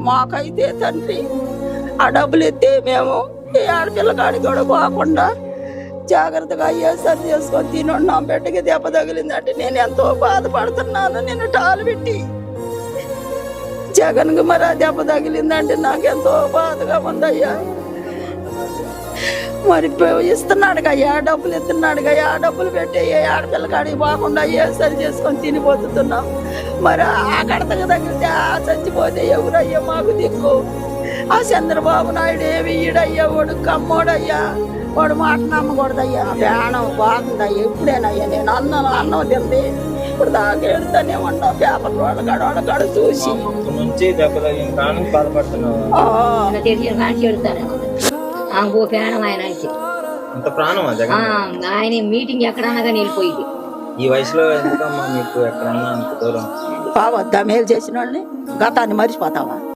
మాకైతే తండ్రి ఆ డబ్బులు ఎత్తే మేము ఈ ఆడపిల్లగాడికి కూడా పోకుండా జాగ్రత్తగా అయ్యా సరి చేసుకొని తినున్నాం. బిడ్డకి దెబ్బ తగిలిందంటే నేను ఎంతో బాధపడుతున్నాను. నేను టాలు పెట్టి జగన్కి మరి ఆ దెబ్బ తగిలిందంటే నాకు ఎంతో బాధగా ఉందయ్యా. మరి ఇస్తున్నాడు అయ్యా, డబ్బులు ఇస్తున్నాడు అయ్యా, డబ్బులు పెట్టి ఆడపిల్లగాడికి పోకుండా అయ్యా సరి చేసుకొని తినిపోతున్నాం. మరి ఆ కడతకు తగిలితే ఆ చచ్చిపోతే ఎవరయ్యా మాకు దిక్కు? ఆ చంద్రబాబు నాయుడు ఏమి ఈడయ్యా, వాడు కమ్మోడయ్యా, వాడు మాట నమ్మకూడదయ్యా. ప్రాణం బాగుందయ్యా. ఇప్పుడేనయ్యా నేను అన్నం తింది ఇప్పుడు దాకా ఎడుతానే ఉన్నా. పేపర్ వాళ్ళ కాడ చూసి ఆయన మీటింగ్ ఎక్కడన్నా కానీ వెళ్ళిపోయింది. ఈ వయసులో ఎందుకమ్మా మీకు ఎక్కడన్నా అంత దూరం? పావద్దా మేలు చేసిన వాళ్ళని గతాన్ని మర్చిపోతావా?